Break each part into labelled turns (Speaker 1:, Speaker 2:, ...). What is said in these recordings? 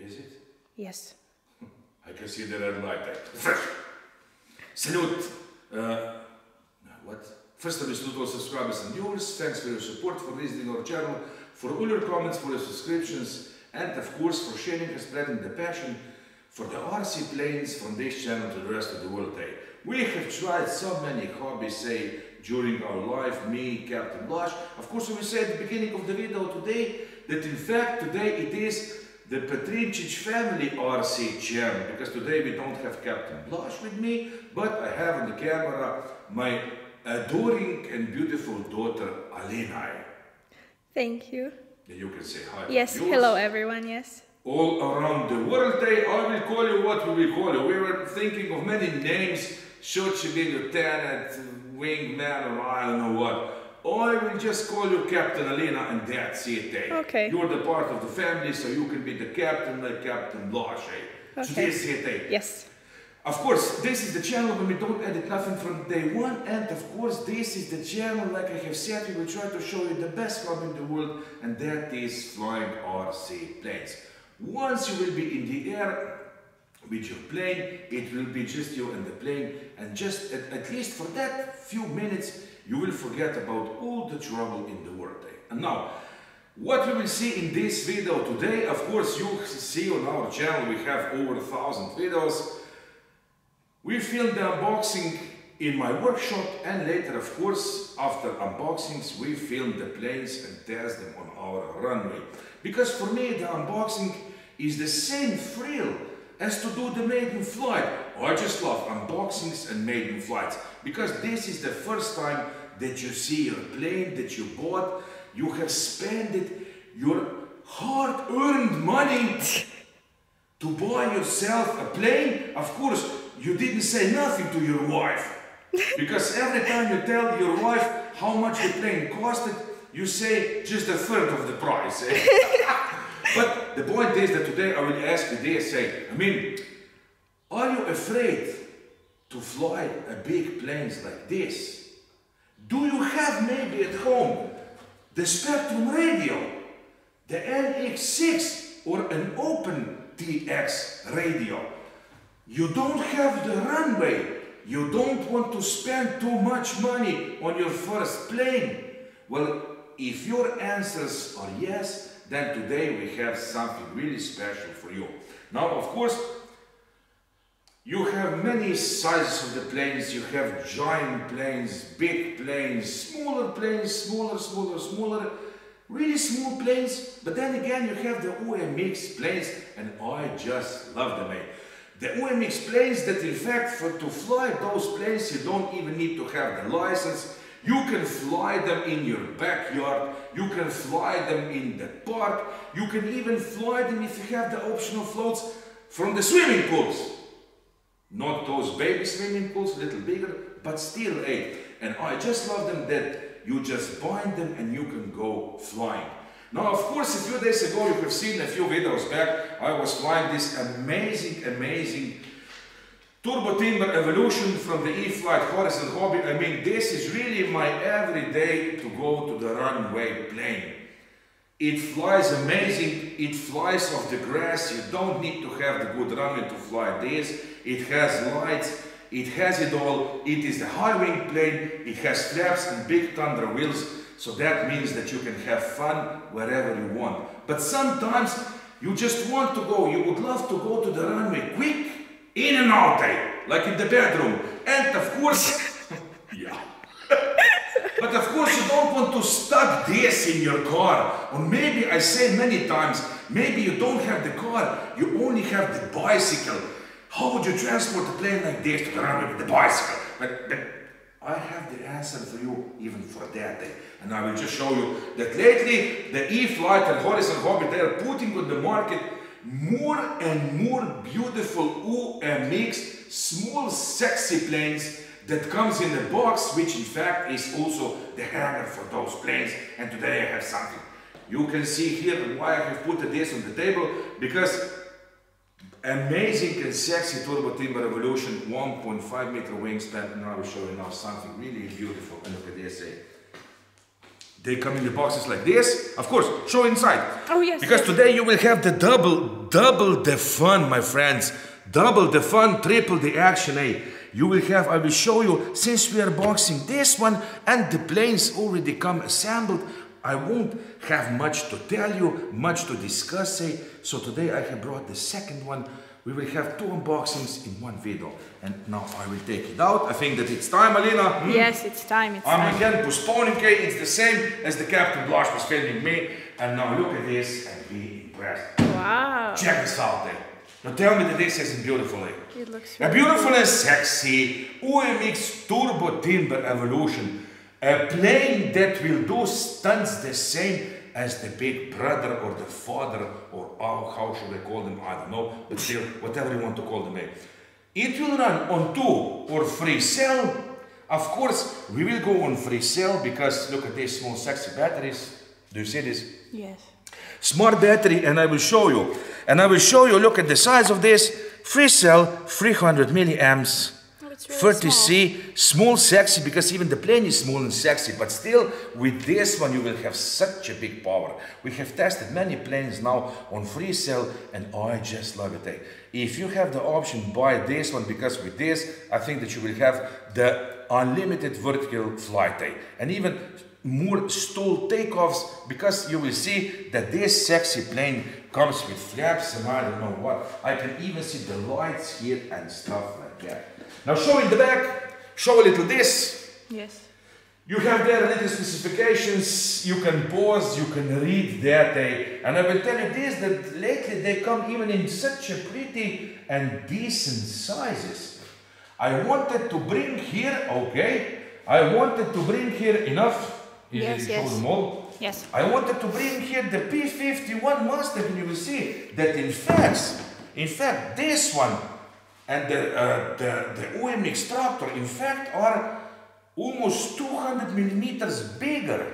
Speaker 1: Is it?
Speaker 2: Yes.
Speaker 1: I can see the red light. Fresh. Salute. What? First of all, salute all subscribers and viewers. Thanks for your support, for visiting our channel, for all your comments, for your subscriptions, and of course for sharing and spreading the passion for the RC planes from this channel to the rest of the world. We have tried so many hobbies, during our life, me, Captain Blush. Of course, we say at the beginning of the video today that in fact today it is the Petrincic family RC channel, because today we don't have Captain Blush with me, but I have on the camera my adoring and beautiful daughter Alina.
Speaker 2: Thank you.
Speaker 1: You can say hi.
Speaker 2: Yes, hello everyone, yes.
Speaker 1: All around the world, I will call you what we will call you. We were thinking of many names, Shochibin, Lieutenant, Wingman, or I don't know what. I will just call you Captain Alina and that's it.
Speaker 2: Okay.
Speaker 1: You're the part of the family, so you can be the captain like Captain Blush.
Speaker 2: Okay.
Speaker 1: So that's it.
Speaker 2: Yes.
Speaker 1: Of course, this is the channel where we don't edit nothing from day one, and of course this is the channel, like I have said, we will try to show you the best hobby in the world, and that is flying RC planes. Once you will be in the air with your plane, it will be just you and the plane, and just at least for that few minutes you will forget about all the trouble in the world. And now, what we will see in this video today, of course you see on our channel we have over 1,000 videos. We filmed the unboxing in my workshop, and later, of course, after unboxings, we film the planes and test them on our runway. Because for me, the unboxing is the same thrill as to do the maiden flight. I just love unboxings and maiden flights, because this is the first time that you see your plane that you bought. You have spent your hard-earned money to buy yourself a plane. Of course, you didn't say nothing to your wife, because every time you tell your wife how much the plane costed, you say just a third of the price. But the point is that today I will ask you this, are you afraid to fly a big planes like this? Do you have maybe at home the Spectrum radio, the NX6 or an open TX radio? You don't have the runway, you don't want to spend too much money on your first plane. Well, if your answers are yes, then today we have something really special for you. Now, of course, you have many sizes of the planes. You have giant planes, big planes, smaller planes, smaller, really small planes. But then again, you have the UMX planes, and I just love them. The UMX planes that in fact, to fly those planes, you don't even need to have the license. You can fly them in your backyard, you can fly them in the park, you can even fly them if you have the optional floats from the swimming pools. Not those baby swimming pools, a little bigger, but still And I just love them that you just bind them and you can go flying. Now, of course, a few days ago, you have seen a few videos back, I was flying this amazing Turbo Timber Evolution from the E-flite horizon hobby. This is really my everyday to go to the runway plane. It flies amazing, it flies off the grass, you don't need to have the good runway to fly this. It has lights, it has it all, it is the high wing plane, it has flaps and big Tundra wheels, so that means that you can have fun wherever you want. But sometimes you just want to go, you would love to go to the runway quick, in and out, like in the bedroom. And of course, yeah. But of course you don't want to stuck this in your car. Or maybe I say many times, maybe you don't have the car, you only have the bicycle. How would you transport a plane like this to the runway with the bicycle? But I have the answer for you even for that. And I will just show you that lately the E-flite and Horizon Hobby, they are putting on the market more and more beautiful UMX small sexy planes that comes in a box, which in fact is also the hangar for those planes. And today I have something. You can see here why I have put this on the table, because amazing and sexy Turbo Timber Evolution 1.5 meter wingspan, and I will show you now something really beautiful. And look at this. They come in the boxes like this. Of course, show inside.
Speaker 2: Oh yes.
Speaker 1: Because today you will have the double the fun, my friends. Double the fun, triple the action, eh? You will have, I will show you, since we are boxing this one and the planes already come assembled, I won't have much to tell you, much to discuss, eh? So today I have brought the second one. We will have 2 unboxings in one video. And now I will take it out. I think that it's time, Alina.
Speaker 2: Yes, it's time.
Speaker 1: I'm again postponing, okay? It's the same as the Captain Blush was filming me. And now look at this and be impressed.
Speaker 2: Wow.
Speaker 1: Check this out, eh? Now tell me that this isn't beautiful, eh?
Speaker 2: It looks
Speaker 1: A beautiful and sexy UMX Turbo Timber Evolution. A plane that will do stunts the same as the big brother or the father, or how should I call them, I don't know, but still, whatever you want to call them. It will run on 2 or 3 cell. Of course, we will go on 3 cell because look at these small sexy batteries. Do you see this?
Speaker 2: Yes.
Speaker 1: Smart battery, and I will show you. And I will show you, look at the size of this. 3 cell, 300 milliamps. 30C, small, sexy, because even the plane is small and sexy, but still with this one you will have such a big power. We have tested many planes now on 3 cell and I just love it. If you have the option, buy this one, because with this I think that you will have the unlimited vertical flight, and even more stall takeoffs, because you will see that this sexy plane comes with flaps and I don't know what. I can even see the lights here and stuff like that. Now show in the back, show a little this.
Speaker 2: Yes.
Speaker 1: You have there little specifications, you can pause, you can read that. And I will tell you this, that lately they come even in such a pretty and decent sizes. I wanted to bring here, okay, I wanted to bring here enough.
Speaker 2: Yes, yes.
Speaker 1: Show them all.
Speaker 2: Yes.
Speaker 1: I wanted to bring here the P51 Mustang, and you will see that in fact this one and the UMX Tractor, in fact, are almost 200 millimeters bigger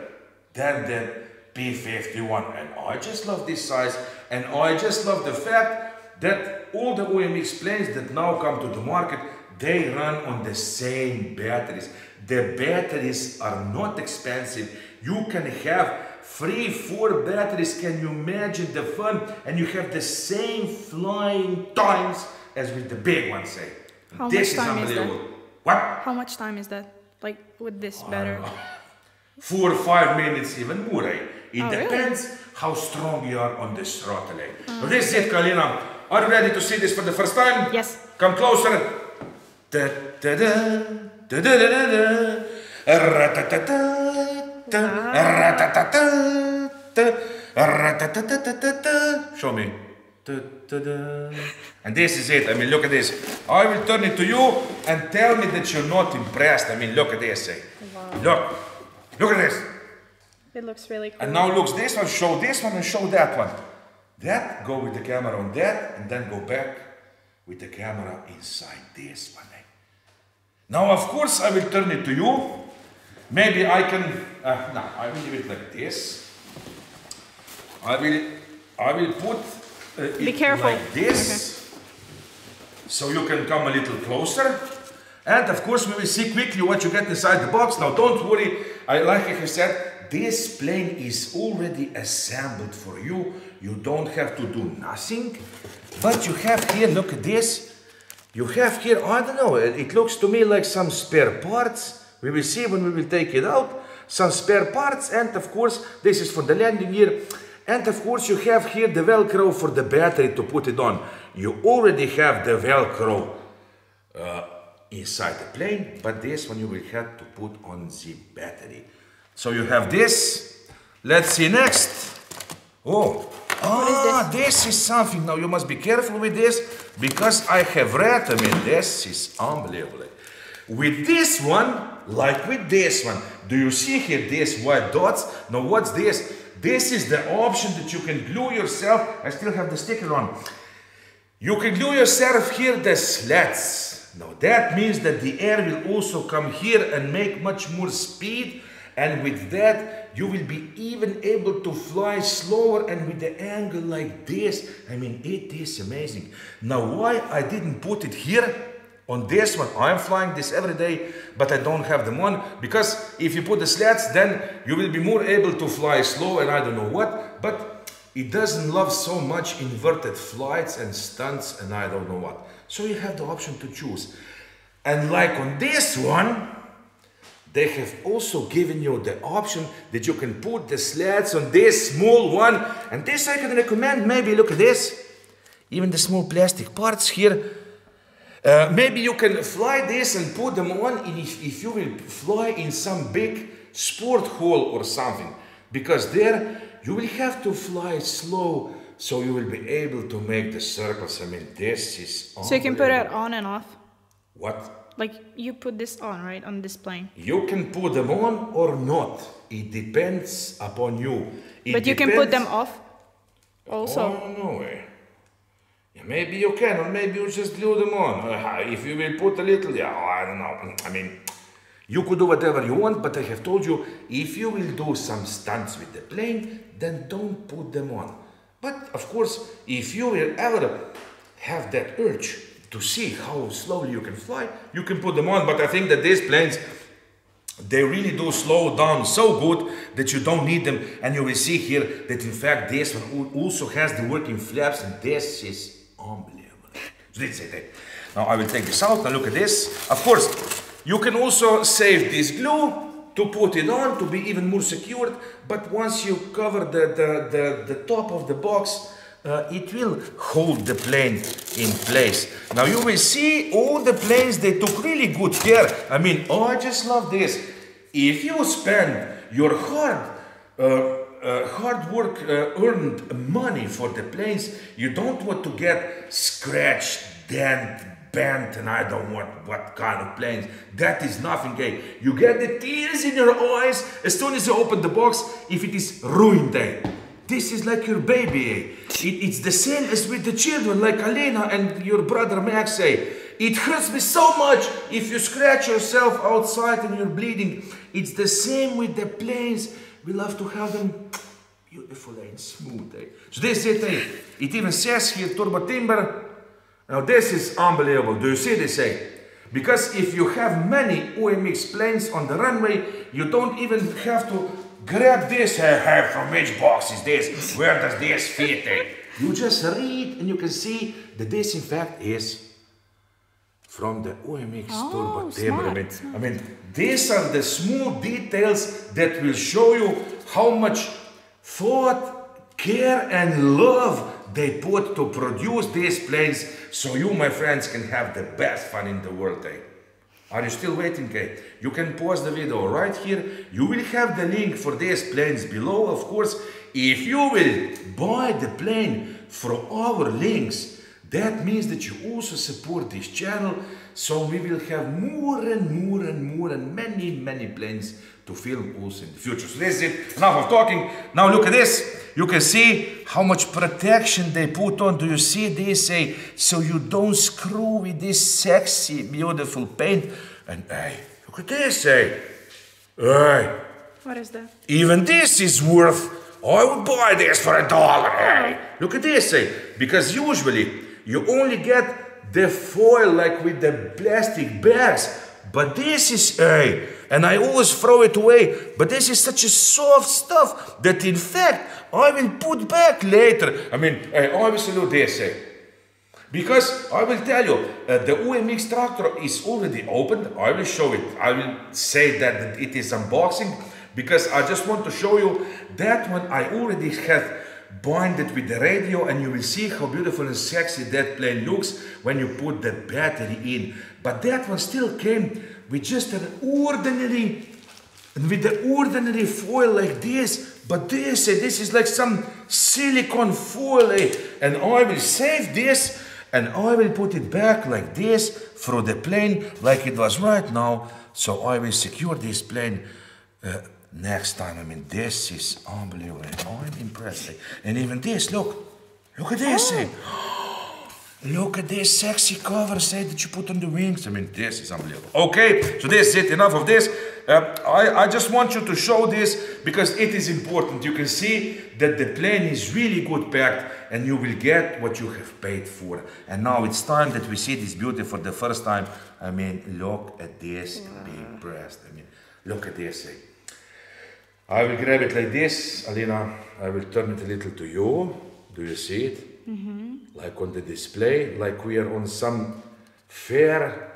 Speaker 1: than the P51. And I just love this size, and I just love the fact that all the UMX planes that now come to the market, they run on the same batteries. The batteries are not expensive. You can have 3-4 batteries. Can you imagine the fun? And you have the same flying times as with the big ones, say.
Speaker 2: How
Speaker 1: This
Speaker 2: much time
Speaker 1: is unbelievable.
Speaker 2: is that?
Speaker 1: What?
Speaker 2: How much time is that? Like with this battery?
Speaker 1: 4 or 5 minutes, even more. It depends
Speaker 2: really?
Speaker 1: how strong you are on this throttle. So this is it, Kalina. Are you ready to see this for the first time?
Speaker 2: Yes.
Speaker 1: Come closer. Da, da, da, da, da, da, da. Ra-ta-ta-ta, ra-ta-ta-ta, ra-ta-ta-ta-ta-ta. Show me. And this is it. I mean, look at this. I will turn it to you and tell me that you're not impressed. I mean, look at this.
Speaker 2: Wow.
Speaker 1: Look at this.
Speaker 2: It looks really cool.
Speaker 1: And now looks this one, and show that one. That, go with the camera on that, and then go back with the camera inside this one. Now, of course, I will turn it to you. Maybe I can, no, I will leave it like this. I will put
Speaker 2: Be
Speaker 1: it
Speaker 2: careful.
Speaker 1: like this. Okay. So you can come a little closer. And of course, we will see quickly what you get inside the box. Now, don't worry. Like I have said, this plane is already assembled for you. You don't have to do nothing. But you have here, look at this. You have here, I don't know, it looks to me like some spare parts. We will see when we will take it out. Some spare parts, and of course, this is for the landing gear. And of course, you have here the Velcro for the battery to put it on. You already have the Velcro inside the plane, but this one you will have to put on the battery. So you have this. Let's see next. This is something. Now you must be careful with this, because I have read, I mean, this is unbelievable. With this one, like with this one, do you see here these white dots? Now what's this? This is the option that you can glue yourself. I still have the sticker on. You can glue yourself here the slats. Now that means that the air will also come here and make much more speed. And with that, you will be even able to fly slower, and with the angle like this. I mean, it is amazing. Now, why I didn't put it here? On this one, I'm flying this every day, but I don't have them on, because if you put the slats, then you will be more able to fly slow and I don't know what, but it doesn't love so much inverted flights and stunts and I don't know what. So you have the option to choose. And like on this one, they have also given you the option that you can put the slats on this small one. And this I can recommend. Maybe look at this. Even the small plastic parts here. Maybe you can fly this and put them on if you will fly in some big sport hall or something. Because there you will have to fly slow, so you will be able to make the circles. I mean, this is
Speaker 2: so you can put it on and off?
Speaker 1: What?
Speaker 2: Like you put this on, right, on this plane?
Speaker 1: You can put them on or not. It depends upon you.
Speaker 2: But you can put them off also?
Speaker 1: Oh, no way. Yeah, maybe you can, or maybe you just glue them on. If you will put a little, yeah, I don't know. I mean, you could do whatever you want, but I have told you, if you will do some stunts with the plane, then don't put them on. But of course, if you will ever have that urge to see how slowly you can fly, you can put them on. But I think that these planes, they really do slow down so good that you don't need them. And you will see here that in fact this one also has the working flaps, and this is unbelievable. So that's it. Now I will take this out. Now look at this. Of course, you can also save this glue to put it on to be even more secured. But once you cover the top of the box, it will hold the plane in place. Now you will see all the planes, they took really good care. I mean, oh, I just love this. If you spend your hard work earned money for the planes, you don't want to get scratched, dent, bent, and I don't want what kind of planes. That is nothing, eh? You get the tears in your eyes as soon as you open the box if it is ruined, eh? This is like your baby, eh? It's the same as with the children, like Alena and your brother Max, eh? It hurts me so much if you scratch yourself outside and you're bleeding. It's the same with the planes. We love to have them beautiful and smooth, eh? So this is it, eh? It even says here, turbo timber. Now this is unbelievable. Do you see this, eh? Because if you have many UMX planes on the runway, you don't even have to grab this, from which box is this? Where does this fit, eh? You just read and you can see that this in fact is from the UMX turbo timber. I mean, these are the small details that will show you how much thought, care and love they put to produce these planes, so you, my friends, can have the best fun in the world, eh? Are you still waiting, eh? You can pause the video right here. You will have the link for these planes below, of course. If you will buy the plane from our links, that means that you also support this channel, so we will have more and more and more and many planes to film also in the future. So this is it. Enough of talking. Now look at this. You can see how much protection they put on. Do you see this? So you don't screw with this sexy, beautiful paint. And hey, look at this. Hey.
Speaker 2: What is that?
Speaker 1: Even this is worth. I would buy this for $1. Hey. Look at this. Because usually you only get the foil like with the plastic bags. But this is, and I always throw it away, but this is such a soft stuff that in fact I will put back later. I mean, I always do this, because I will tell you, the UMX tractor is already opened. I will show it. I will say that it is unboxing, because I just want to show you that one I already have bonded with the radio, and you will see how beautiful and sexy that plane looks when you put the battery in. But that one still came with just an ordinary, with the ordinary foil like this. But this is like some silicone foil, and I will save this and I will put it back like this through the plane like it was right now. So I will secure this plane next time. I mean, this is unbelievable. I'm impressed. And even this, look at this. Look at this sexy cover that you put on the wings. I mean, this is unbelievable. Okay, so this is it. Enough of this. I just want you to show this because it is important. You can see that the plane is really good packed and you will get what you have paid for. And now it's time that we see this beauty for the first time. I mean, look at this big breast. I mean, look at this. I will grab it like this. Alina, I will turn it a little to you. Do you see it? Mm-hmm. Like on the display, like we are on some fair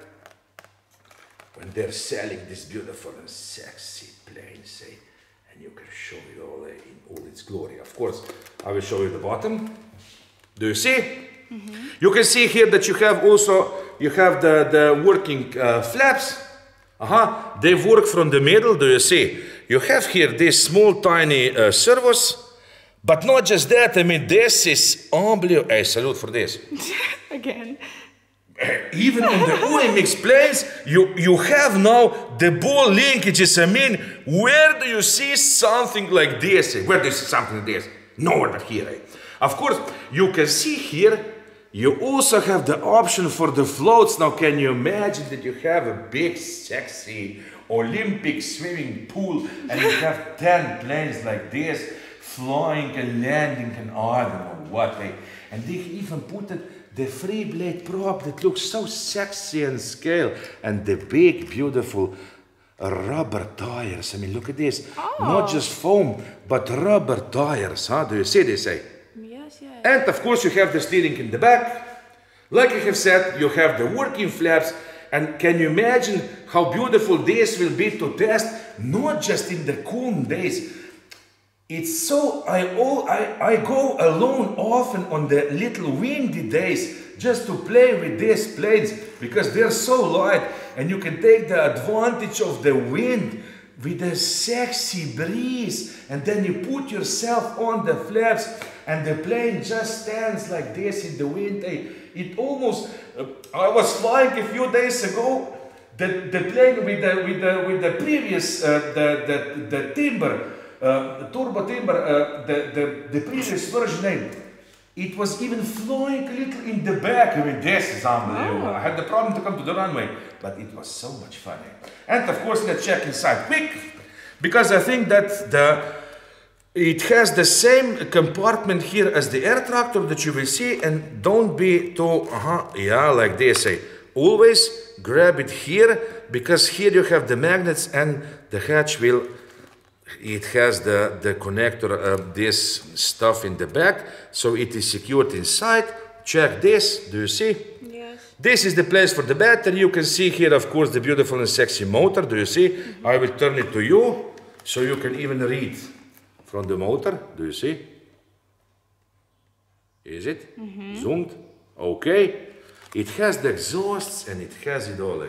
Speaker 1: when they're selling this beautiful and sexy plane, and you can show it all in all its glory. Of course, I will show you the bottom. Do you see? Mm-hmm. You can see here that you have also, you have the working flaps. They work from the middle. Do you see? You have here these small tiny servos. But not just that, I mean, this is unbelievable. I salute for this.
Speaker 2: Again.
Speaker 1: Even on the UMX planes, you have now the ball linkages. I mean, where do you see something like this? Where do you see something like this? Nowhere but here. Of course, you can see here, you also have the option for the floats. Now, can you imagine that you have a big, sexy Olympic swimming pool and you have 10 planes like this, flying and landing and I don't know what. And they even put the free blade prop that looks so sexy and scale. And the big, beautiful rubber tires. I mean, look at this. Not just foam, but rubber tires. Do you see this?
Speaker 2: Yes, yes.
Speaker 1: And of course, you have the steering in the back. Like I have said, you have the working flaps. And can you imagine how beautiful this will be to test? Not just in the cool days. It's so, I go alone often on the little windy days just to play with these planes because they're so light and you can take the advantage of the wind with a sexy breeze and then you put yourself on the flaps and the plane just stands like this in the wind. It almost, I was flying a few days ago, the plane with the previous, the timber, turbo timber, the previous version, it was even flying a little in the back. I mean, this is unbelievable. I had the problem to come to the runway, but it was so much fun. And of course, let's check inside quick, because I think that it has the same compartment here as the air tractor that you will see, and don't be too, like this. Always grab it here, because here you have the magnets and the hatch will. It has the connector, this stuff in the back, so it is secured inside. Check this, do you see?
Speaker 2: Yes.
Speaker 1: This is the place for the battery. You can see here, of course, the beautiful and sexy motor, do you see? I will turn it to you, so you can even read from the motor, do you see? Is it? Zoomed? Okay. It has the exhausts and it has it all.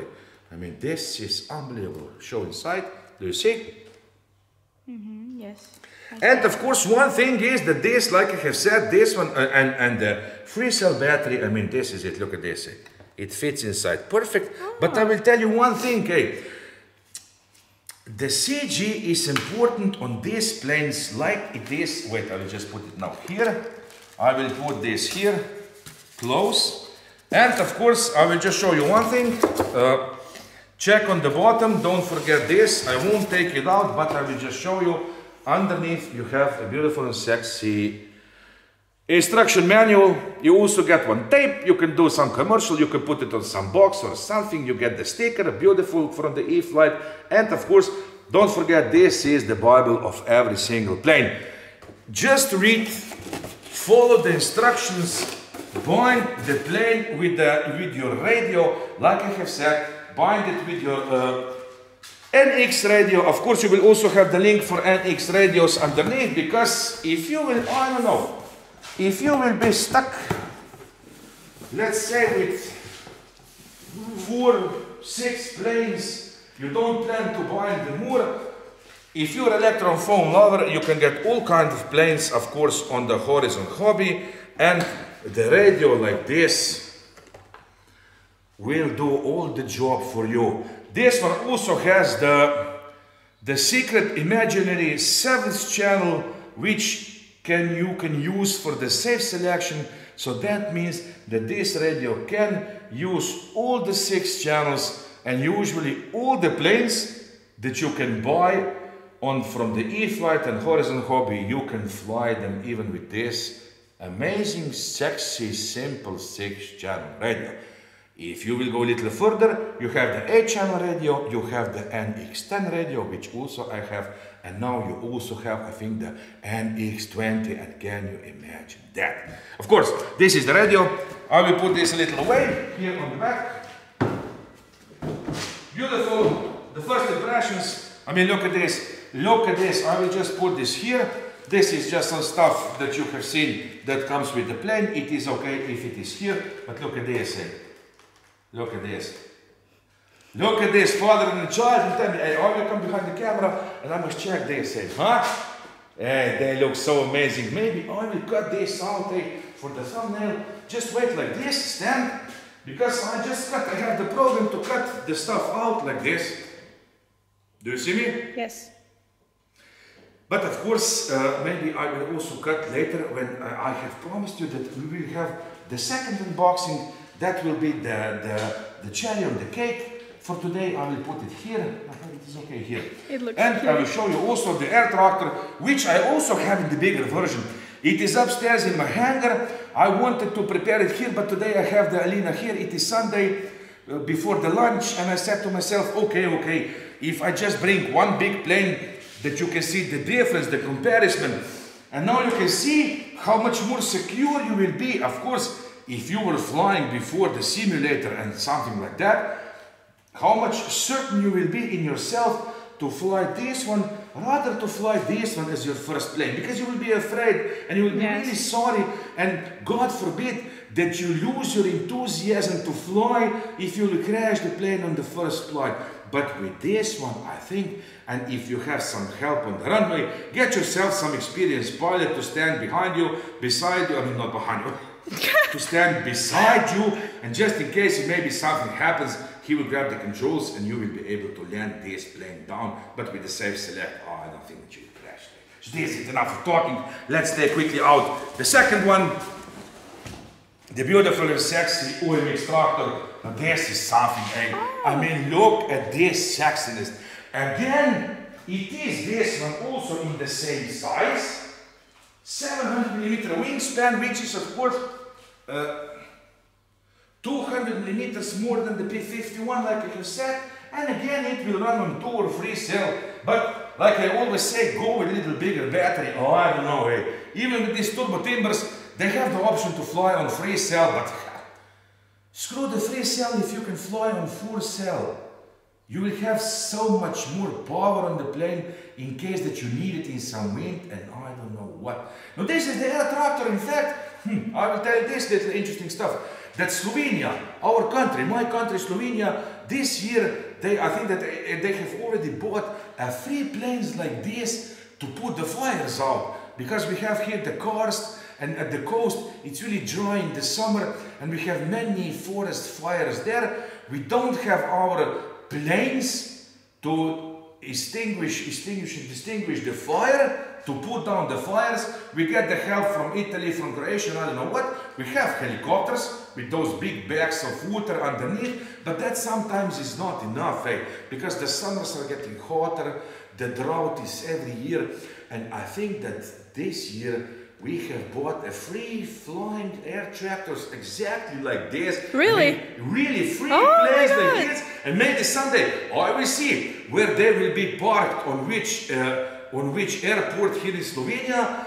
Speaker 1: I mean, this is unbelievable. Show inside, do you see?
Speaker 2: Yes.
Speaker 1: And of course, one thing is that this, like I have said, this one and the free cell battery, I mean, this is it, look at this. It fits inside, perfect. But I will tell you one thing, the CG is important on these planes like it is. Wait, I will just put it now here. I will put this here, close. And of course, I will just show you one thing. Check on the bottom, don't forget this. I won't take it out, but I will just show you. Underneath, you have a beautiful and sexy instruction manual. You also get one tape. You can do some commercial. You can put it on some box or something. You get the sticker, beautiful from the E-flite. And of course, don't forget, this is the Bible of every single plane. Just read, follow the instructions, bind the plane with your radio, like I have said. Bind it with your NX radio. Of course, you will also have the link for NX radios underneath, because if you will, I don't know, if you will be stuck, let's say with 4, 6 planes, you don't plan to bind them more. If you're an electron foam lover, you can get all kinds of planes, of course, on the Horizon Hobby, and the radio like this will do all the job for you. This one also has the secret imaginary 7th channel, which you can use for the safe selection. So that means that this radio can use all the 6 channels, and usually all the planes that you can buy from the E-flite and Horizon Hobby. You can fly them even with this amazing, sexy, simple 6-channel radio. If you will go a little further, you have the 8-channel radio, you have the NX10 radio, which also I have, and now you also have, I think, the NX20, and can you imagine that? Of course, this is the radio. I will put this a little away here on the back. Beautiful. The first impressions. I mean, look at this. Look at this. I will just put this here. This is just some stuff that you have seen that comes with the plane. It is okay if it is here, but look at this. Look at this. Look at this, father and child, and tell me, hey, I will come behind the camera and I must check this. Huh? They look so amazing. Maybe I will cut this out for the thumbnail. Just wait like this, stand. Because I have the program to cut the stuff out like this. Do you see me?
Speaker 2: Yes.
Speaker 1: But of course, maybe I will also cut later when I have promised you that we will have the second unboxing. That will be the cherry on the cake. For today, I will put it here. It is okay here.
Speaker 2: It looks
Speaker 1: and
Speaker 2: cute.
Speaker 1: I will show you also the air tractor, which I also have in the bigger version. It is upstairs in my hangar. I wanted to prepare it here, but today I have the Alina here. It is Sunday before the lunch, and I said to myself, okay, if I just bring one big plane, that you can see the difference, the comparison, and now you can see how much more secure you will be. Of course, if you were flying before the simulator and something like that, how much certain you will be in yourself to fly this one, rather to fly this one as your first plane, because you will be afraid and you will be really sorry, and God forbid that you lose your enthusiasm to fly if you will crash the plane on the first flight. But with this one, I think, and if you have some help on the runway, get yourself some experienced pilot to stand behind you, beside you, I mean not behind you, to stand beside you, and just in case maybe something happens, he will grab the controls and you will be able to land this plane down, but with the safe select. Oh, I don't think that you will crash. So this is enough of talking. Let's take quickly out the second one. The beautiful and sexy UMX Tractor. Now this is something, I mean, look at this sexiness. Again, it is this one also in the same size. 700mm wingspan, which is of course 200mm more than the P51, like I have said. And again, it will run on 2 or 3 cell. But like I always say, go with a little bigger battery. Oh, I don't know. Even with these turbo timbers, they have the option to fly on 3 cell, but screw the 3 cell if you can fly on 4 cell. You will have so much more power on the plane in case that you need it in some wind and I don't know what. Now this is the air tractor. In fact, I will tell you this little interesting stuff. That Slovenia, our country, my country Slovenia, this year, I think that they have already bought 3 planes like this to put the fires out. Because we have here the karst, and at the coast it's really dry in the summer and we have many forest fires there. We don't have our planes to distinguish the fire, to put down the fires. We get the help from Italy, from Croatia, I don't know what. We have helicopters with those big bags of water underneath, but that sometimes is not enough, because the summers are getting hotter, the drought is every year, and I think that this year we have bought a free flying air tractors exactly like this.
Speaker 2: Really?
Speaker 1: I mean, really free planes like this. And maybe someday I will see where they will be parked on which airport here in Slovenia,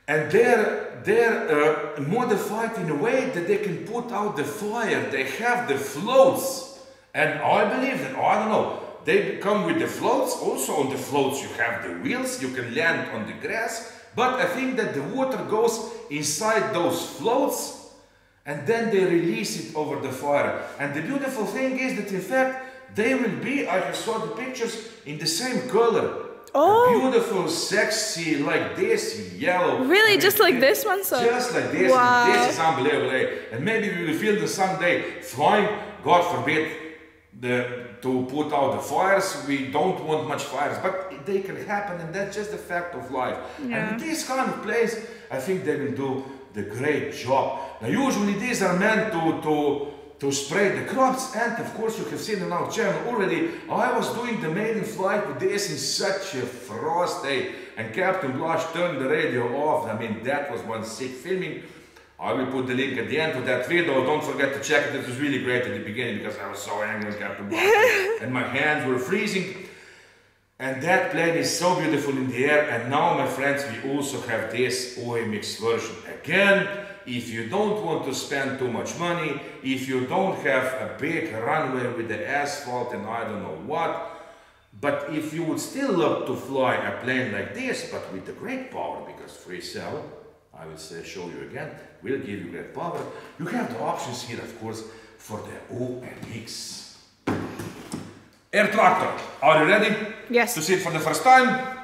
Speaker 1: and they're modified in a way that they can put out the fire. They have the floats, and I believe that, I don't know, they come with the floats. Also on the floats you have the wheels, you can land on the grass. But I think that the water goes inside those floats and then they release it over the fire. And the beautiful thing is that in fact they will be, I have saw the pictures, in the same color. Oh. Beautiful, sexy, like this, yellow.
Speaker 2: Really? Just like this one? So
Speaker 1: just like this. Wow. This is unbelievable. And maybe we will feel the someday flying, God forbid, to put out the fires. We don't want much fires, but they can happen, and that's just the fact of life. Yeah. And this kind of place, I think they will do the great job. Now usually these are meant to to spray the crops. And of course you have seen in our channel already, I was doing the maiden flight with this in such a frost day, and Captain Blush turned the radio off. I mean, that was one sick filming. I will put the link at the end of that video. Don't forget to check it. It was really great at the beginning because I was so angry with Captain Blush and my hands were freezing. And that plane is so beautiful in the air. And now, my friends, we also have this UMX version. Again, if you don't want to spend too much money, if you don't have a big runway with the asphalt and I don't know what, but if you would still love to fly a plane like this, but with the great power, because free cell, I will show you again, will give you great power, you have the options here, of course, for the UMX Air Tractor. Are you ready?
Speaker 2: Yes.
Speaker 1: To see it for the first time?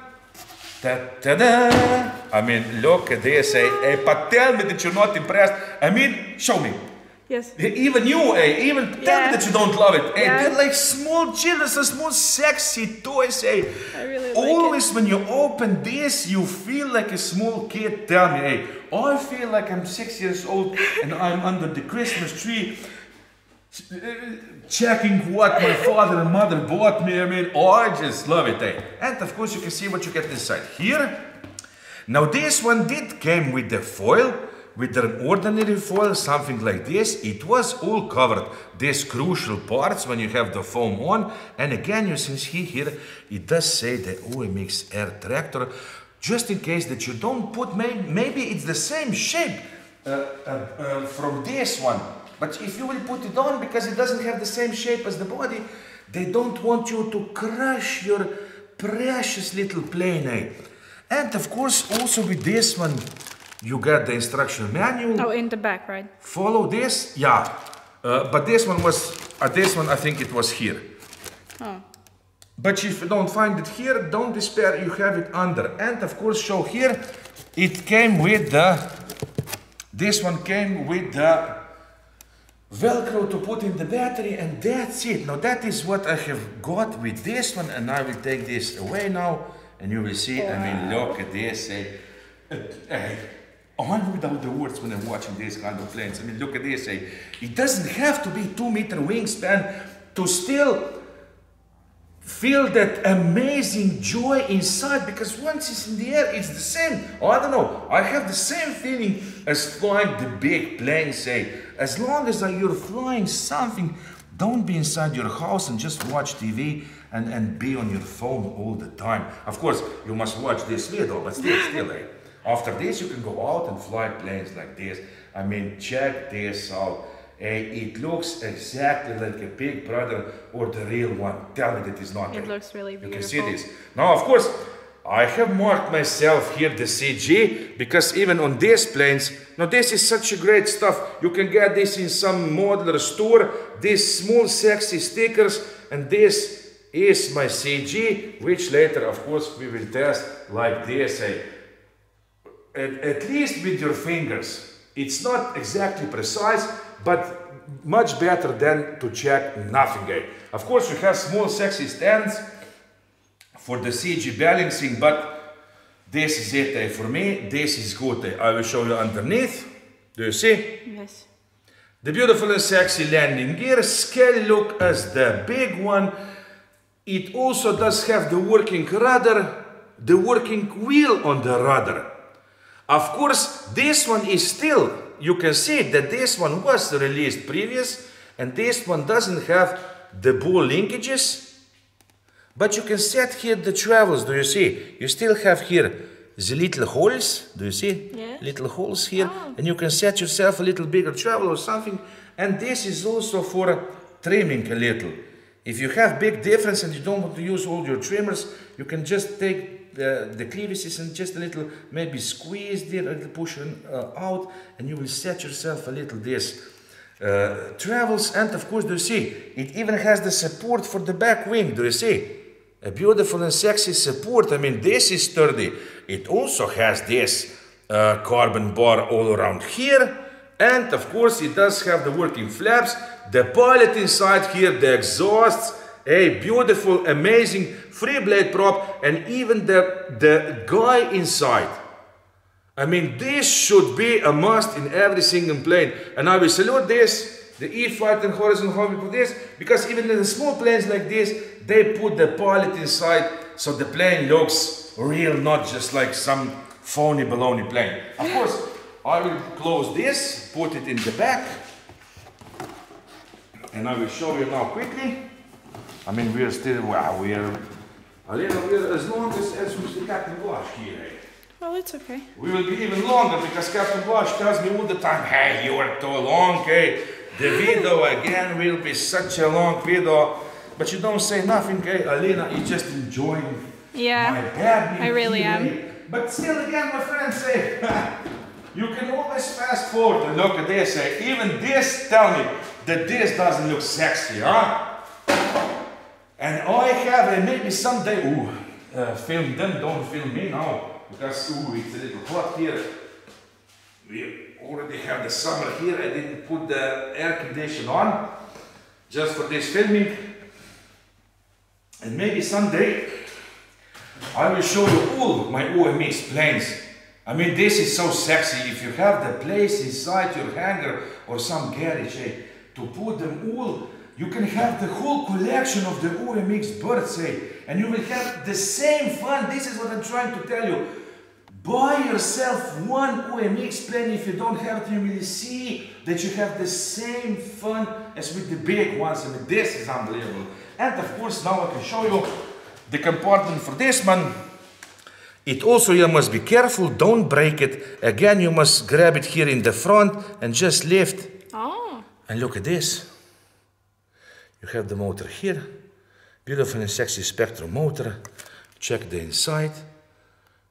Speaker 1: Ta-da! I mean, look at this, but tell me that you're not impressed. I mean, show me.
Speaker 2: Yes.
Speaker 1: Even you, even tell me that you don't love it. They're like small children, small sexy toys.
Speaker 2: I really like
Speaker 1: Always when you open this, you feel like a small kid. Tell me, I feel like I'm 6 years old and I'm under the Christmas tree checking what my father and mother bought me. I mean, I just love it. And of course you can see what you get inside here. Now this one did came with the foil, with an ordinary foil, something like this. It was all covered, these crucial parts when you have the foam on. And again, you see here, it does say the UMX Air Tractor, just in case that you don't put, maybe it's the same shape from this one. But if you will put it on, because it doesn't have the same shape as the body, they don't want you to crush your precious little plane. And of course, also with this one, you got the instruction manual.
Speaker 2: Oh, in the back, right?
Speaker 1: Follow this, yeah. But this one was, this one I think it was here.
Speaker 2: Oh.
Speaker 1: But if you don't find it here, don't despair, you have it under. And of course, show here, it came with the, this one came with the Velcro to put in the battery, and that's it. Now that is what I have got with this one, and I will take this away now, and you will see. I mean, look at this. I'm without the words when I'm watching these kind of planes. I mean, look at this. It doesn't have to be 2-meter wingspan to still feel that amazing joy inside, because once it's in the air, it's the same. Oh, I don't know. I have the same feeling as flying the big planes. As long as you're flying something, don't be inside your house and just watch TV and be on your phone all the time. Of course, you must watch this video, but still, after this, you can go out and fly planes like this. I mean, check this out. It looks exactly like a Big Brother or the real one. Tell me that is not.
Speaker 2: It looks really beautiful.
Speaker 1: You can see this. Now, of course, I have marked myself here the CG, because even on these planes, now this is such a great stuff. You can get this in some modular store, these small sexy stickers, and this is my CG, which later, of course, we will test like this. At least with your fingers. It's not exactly precise, but much better than to check nothing. Of course, you have small sexy stands for the CG balancing, but this is it for me. This is good. I will show you underneath. Do you see?
Speaker 2: Yes.
Speaker 1: The beautiful and sexy landing gear, scale look as the big one. It also does have the working rudder, the working wheel on the rudder. Of course, this one is still, you can see that this one was released previous, and this one doesn't have the ball linkages. But you can set here the travels, do you see? You still have here the little holes, do you see?
Speaker 2: Yeah.
Speaker 1: Little holes here, and you can set yourself a little bigger travel or something. And this is also for trimming a little. If you have big difference and you don't want to use all your trimmers, you can just take the clevises and just a little, maybe squeeze there, a little push out, and you will set yourself a little this travels. And of course, do you see, it even has the support for the back wing, do you see? A beautiful and sexy support. I mean, this is sturdy. It also has this carbon bar all around here. And of course, it does have the working flaps, the pilot inside here, the exhausts, a beautiful, amazing free blade prop, and even the guy inside. I mean, this should be a must in every single plane. And I will salute this the E-flite and horizon, how we put this, because even in the small planes like this, they put the pilot inside, so the plane looks real, not just like some phony baloney plane. Of course, I will close this, put it in the back, and I will show you now quickly. I mean, we are still, wow, we are a little bit as long as Mr. Captain Blush here. Eh?
Speaker 2: Well, it's okay.
Speaker 1: We will be even longer because Captain Blush tells me all the time, hey, you are too long, hey. The video again will be such a long video, but you don't say nothing, hey. Alina is just enjoying my baby.
Speaker 2: I really am.
Speaker 1: But still again, my friends say, you can always fast forward and look at this, hey. Even this, tell me that this doesn't look sexy, huh? And I have, and maybe someday, film them, don't film me now. Because it's a little hot here. We already have the summer here. I didn't put the air conditioner on just for this filming. And maybe someday I will show you all my UMX planes. I mean, this is so sexy. If you have the place inside your hangar or some garage, to put them all, you can have the whole collection of the UMX birds, and you will have the same fun. This is what I'm trying to tell you. Buy yourself one UMX plane. If you don't have it, you will see that you have the same fun as with the big ones. I mean, this is unbelievable. And of course, now I can show you the compartment for this one. It also, you must be careful, don't break it. Again, you must grab it here in the front and just lift.
Speaker 2: Oh.
Speaker 1: And look at this. You have the motor here. Beautiful and sexy Spectrum motor. Check the inside.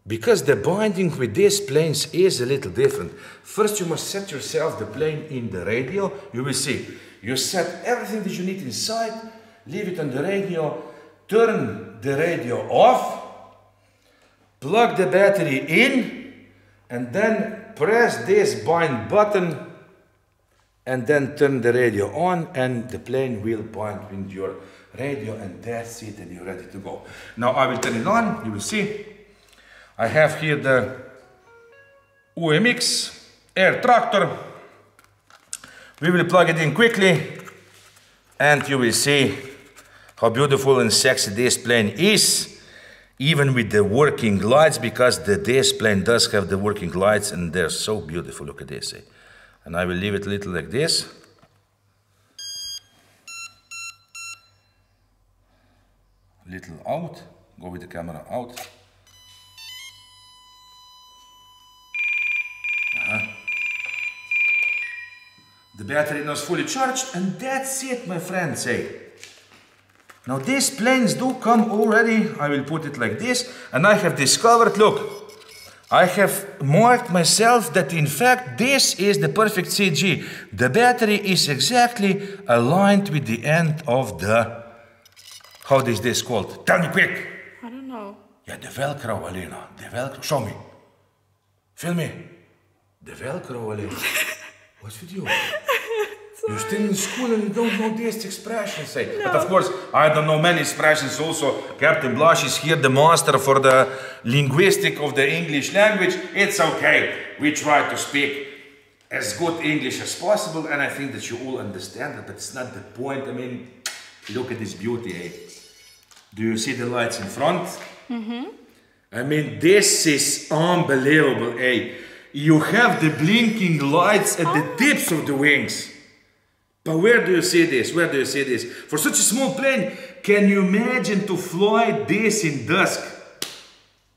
Speaker 1: Because the binding with these planes is a little different. First you must set yourself the plane in the radio. You will see. You set everything that you need inside. Leave it on the radio. Turn the radio off. Plug the battery in. And then press this bind button. And then turn the radio on. And the plane will bind with your radio. And that's it. And you're ready to go. Now I will turn it on. You will see. I have here the UMX Air Tractor. We will plug it in quickly and you will see how beautiful and sexy this plane is, even with the working lights, because this plane does have the working lights and they're so beautiful. Look at this. And I will leave it a little like this. Little out. Go with the camera out. The battery is fully charged, and that's it, my friends. Now these planes do come already. I will put it like this, and I have discovered, look, I have marked myself that in fact this is the perfect CG. The battery is exactly aligned with the end of the, how is this called? Tell me quick.
Speaker 2: I don't know.
Speaker 1: Yeah, the Velcro, Alina. The Velcro. Show me. Film me. The Velcro, Alina. What's with you? You're still in school and you don't know these expressions. No. But of course, I don't know many expressions also. Captain Blush is here, the master for the linguistic of the English language. It's okay. We try to speak as good English as possible, and I think that you all understand it, but it's not the point. I mean, look at this beauty, Do you see the lights in front? Mm-hmm. I mean, this is unbelievable, You have the blinking lights at the tips of the wings. But where do you see this? Where do you see this? For such a small plane, can you imagine to fly this in dusk?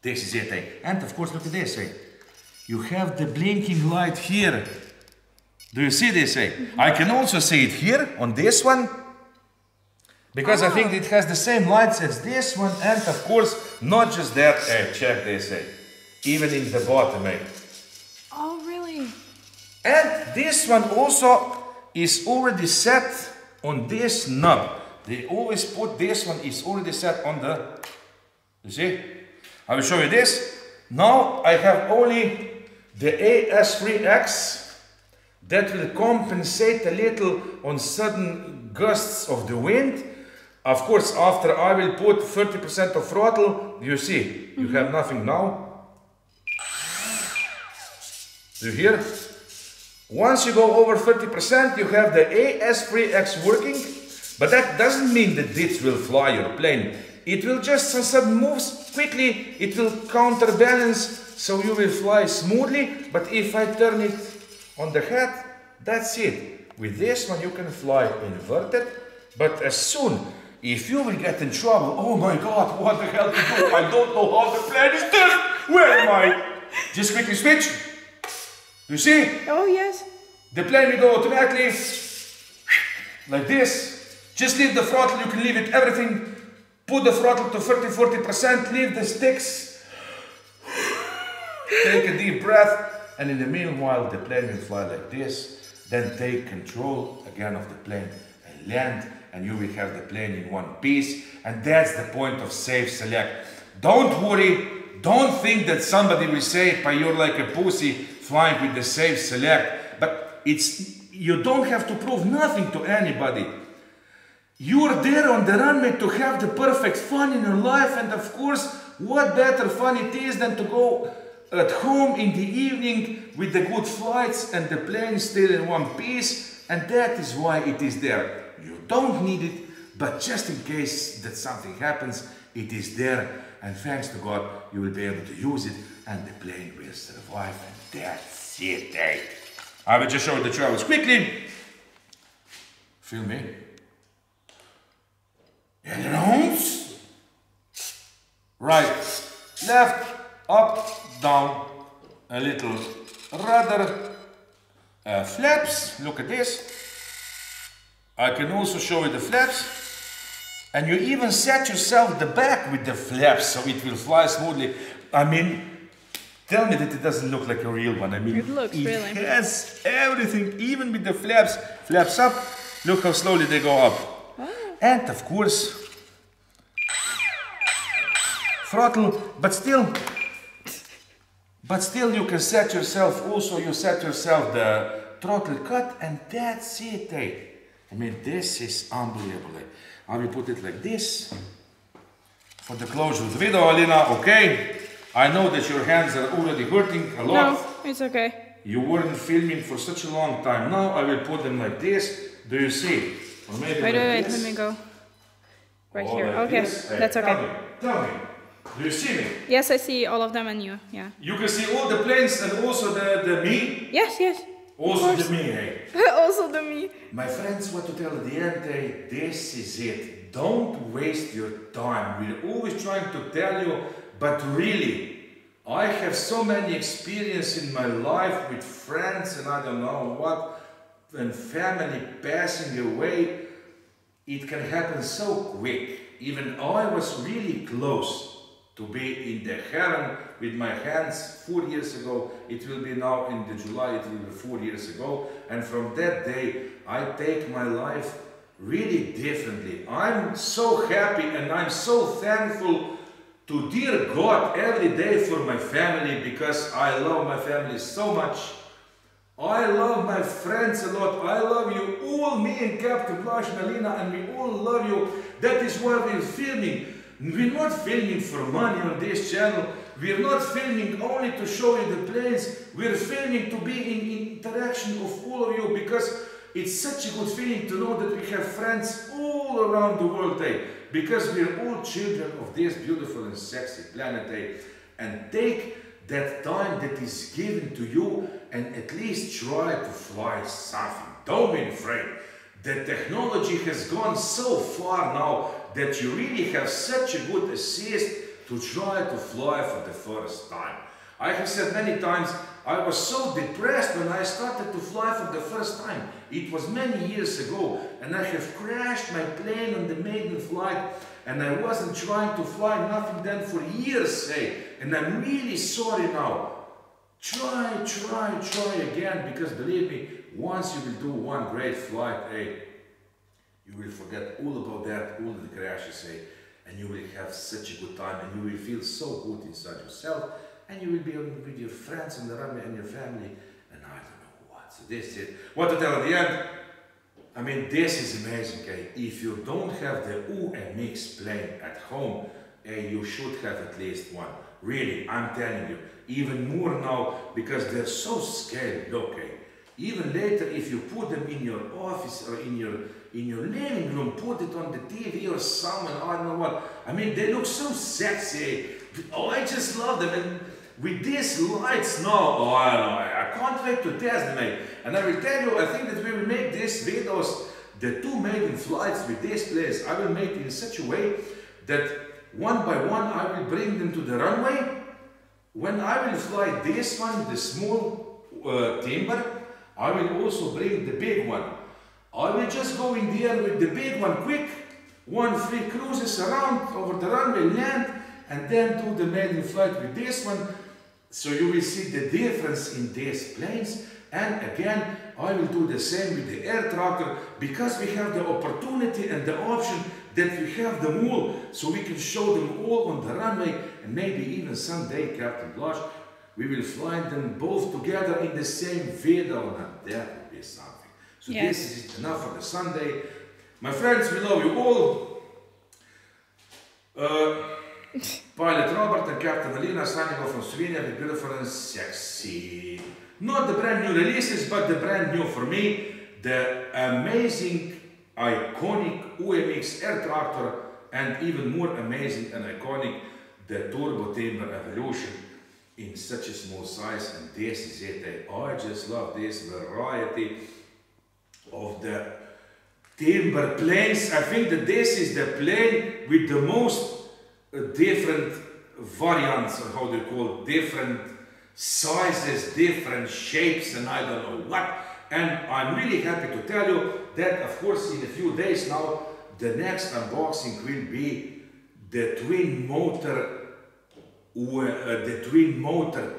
Speaker 1: This is it, And of course, look at this, You have the blinking light here. Do you see this, I can also see it here on this one. Because I think it has the same lights as this one. And of course, not just that, check this, Even in the bottom,
Speaker 2: Oh, really?
Speaker 1: And this one also is already set on this knob. They always put this one is already set on the, you see? I will show you this. Now I have only the AS3X that will compensate a little on sudden gusts of the wind. Of course, after I will put 30% of throttle, you see, you have nothing now. Do you hear? Once you go over 30%, you have the AS3X working, but that doesn't mean that this will fly your plane. It will just, on sudden moves quickly, it will counterbalance, so you will fly smoothly. But if I turn it on the head, that's it. With this one you can fly inverted, but as soon, if you will get in trouble, oh my God, what the hell to do? I don't know how the plane is done. Where am I? Just quickly switch. You see?
Speaker 2: Oh, yes.
Speaker 1: The plane will go automatically like this. Just leave the throttle, you can leave it everything. Put the throttle to 30-40%, leave the sticks. Take a deep breath, and in the meanwhile the plane will fly like this. Then take control again of the plane and land, and you will have the plane in one piece. And that's the point of safe select. Don't worry, don't think that somebody will say, you're like a pussy flying with the safe select. But you don't have to prove nothing to anybody. You're there on the runway to have the perfect fun in your life, and of course, what better fun it is than to go at home in the evening with the good flights and the plane still in one piece, and that is why it is there. You don't need it, but just in case that something happens, it is there, and thanks to God, you will be able to use it, and the plane will survive, and that's it, eh? I will just show you the travels quickly. Feel me? Ailerons. Right, left, up, down, a little rudder, flaps. Look at this. I can also show you the flaps. And you even set yourself the back with the flaps so it will fly smoothly. I mean, tell me that it doesn't look like a real one. I mean,
Speaker 2: it looks really.
Speaker 1: It has everything, even with the flaps. Flaps up, look how slowly they go up.
Speaker 2: Oh.
Speaker 1: And of course, throttle, but still you can set yourself, also you set yourself the throttle cut, and that's it, eh? I mean, this is unbelievable. I will put it like this for the closure of the video, Alina, okay? I know that your hands are already hurting a lot.
Speaker 2: No, it's okay.
Speaker 1: You weren't filming for such a long time. Now I will put them like this. Do you see? Or maybe
Speaker 2: Wait,
Speaker 1: like
Speaker 2: let me go. Right
Speaker 1: or
Speaker 2: here.
Speaker 1: like
Speaker 2: Okay,
Speaker 1: this. Hey,
Speaker 2: that's okay.
Speaker 1: Tell me. Do you see me?
Speaker 2: Yes, I see all of them and you, yeah.
Speaker 1: You can see all the planes and also the me?
Speaker 2: Yes, yes.
Speaker 1: Also the me, hey.
Speaker 2: Also the me.
Speaker 1: My friends, what to tell at the end, hey, this is it. Don't waste your time. We're always trying to tell you, but really, I have so many experience in my life with friends and I don't know what, and family passing away. It can happen so quick. Even I was really close to be in the heaven with my hands 4 years ago. It will be now in the July, it will be 4 years ago. And from that day, I take my life really differently. I'm so happy and I'm so thankful to dear God every day for my family, because I love my family so much. I love my friends a lot. I love you all, me and Captain Blaž, Melina, and we all love you. That is why we're filming. We're not filming for money on this channel. We're not filming only to show you the planes. We're filming to be in interaction of all of you, because it's such a good feeling to know that we have friends all around the world, eh? Because we're all children of this beautiful and sexy planet, eh? And take that time that is given to you and at least try to fly something. Don't be afraid. The technology has gone so far now that you really have such a good assist to try to fly for the first time. I have said many times, I was so depressed when I started to fly for the first time. It was many years ago, and I have crashed my plane on the maiden flight, and I wasn't trying to fly nothing then for years, hey, and I'm really sorry now. Try again, because believe me, once you will do one great flight, hey, you will forget all about that, all the crashes, hey, and you will have such a good time, and you will feel so good inside yourself, and you will be with your friends on the runway and your family, and I don't know what. So this is it. What to tell at the end? I mean, this is amazing, okay? If you don't have the UMX plane at home, you should have at least one. Really, I'm telling you, even more now, because they're so scaled. Okay, Even later, if you put them in your office or in your living room, put it on the TV or someone, I don't know what. I mean, they look so sexy. Oh, I just love them. And with these lights now, oh, I don't know, I can't wait to test them, mate. And I will tell you, I think that we will make these videos, the two maiden flights with these planes, I will make it in such a way that one by one I will bring them to the runway. When I will fly this one, the small timber, I will also bring the big one. I will just go in there with the big one quick, 1-3 cruises around over the runway, land, and then do the maiden flight with this one. So you will see the difference in these planes. And again, I will do the same with the air tractor, because we have the opportunity and the option that we have them all, so we can show them all on the runway, and maybe even someday, Captain Blush, we will fly them both together in the same video, and that would be something. So
Speaker 2: yes.
Speaker 1: This is enough for the Sunday. My friends, we love you all. Pilot Robert and Captain Alina signing off from Slovenia with beautiful and sexy. Not the brand new releases, but the brand new for me, the amazing, iconic UMX Air Tractor, and even more amazing and iconic, the Turbo Timber Evolution in such a small size. And this is it. I just love this variety of the timber planes. I think that this is the plane with the most different variants, or how they call it, different sizes, different shapes, and I don't know what. And I'm really happy to tell you that, of course, in a few days now, the next unboxing will be the twin motor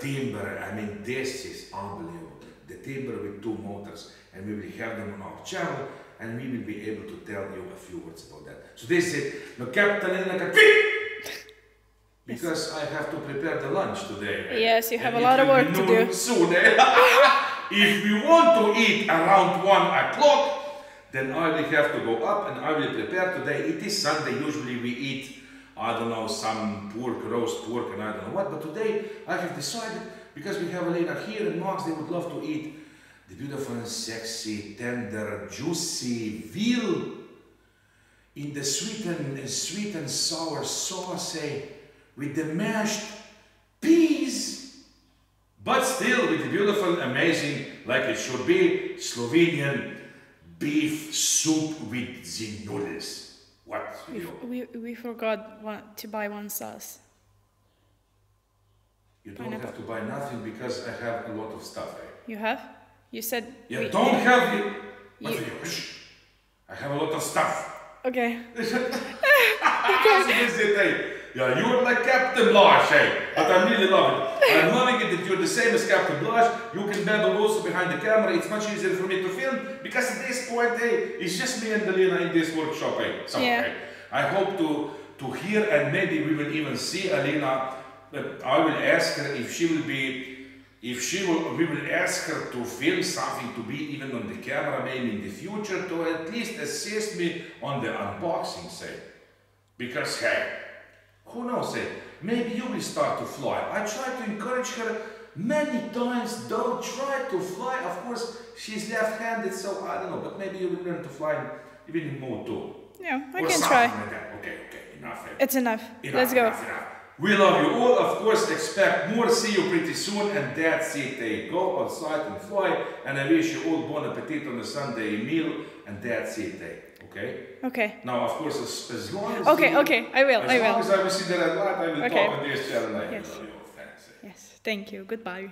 Speaker 1: timber. I mean, this is unbelievable. The timber with two motors, and we will have them on our channel, and we will be able to tell you a few words about that. So this is it. Now, Captain, because I have to prepare the lunch today.
Speaker 2: Yes, you have a lot of work to do.
Speaker 1: Soon, If we want to eat around 1 o'clock, then I will have to go up and I will prepare today. It is Sunday, usually we eat, I don't know, some pork, roast pork, and I don't know what. But today I have decided, because we have Elena here and Max, they would love to eat the beautiful and sexy, tender, juicy veal in the sweet and sour sauce, with the mashed peas, but still with the beautiful, amazing, like it should be, Slovenian beef soup with the noodles. What?
Speaker 2: We forgot to buy one sauce.
Speaker 1: You don't have to buy nothing, because I have a lot of stuff.
Speaker 2: You have? You said...
Speaker 1: Yeah, don't have you... I have a lot of stuff.
Speaker 2: Okay.
Speaker 1: Yeah, you're like Captain Blush, but I really love it. I'm loving it that you're the same as Captain Blush. You can babble also behind the camera. It's much easier for me to film, because at this point, it's just me and Alina in this workshop, So,
Speaker 2: yeah.
Speaker 1: I hope to hear, and maybe we will even see Alina. But I will ask her if she will be, we will ask her to film something, to be even on the camera, maybe in the future, to at least assist me on the unboxing, because hey, who knows, maybe you will start to fly. I try to encourage her many times, don't try to fly. Of course, she's left-handed, so I don't know, but maybe you will learn to fly even in mode 2.
Speaker 2: Yeah, I can try.
Speaker 1: Like that. Okay, enough.
Speaker 2: It's enough. Let's go.
Speaker 1: Enough. We love you all, of course, expect more, see you pretty soon, and that's it. Go outside and fly, and I wish you all bon appetit on a Sunday meal, and that's it. Okay?
Speaker 2: Okay.
Speaker 1: Now, of course, as long as...
Speaker 2: Okay, I will.
Speaker 1: As long as I will see the red light, I will talk on this channel.
Speaker 2: Yes.
Speaker 1: I love you all. Thanks.
Speaker 2: Yes, thank you. Goodbye.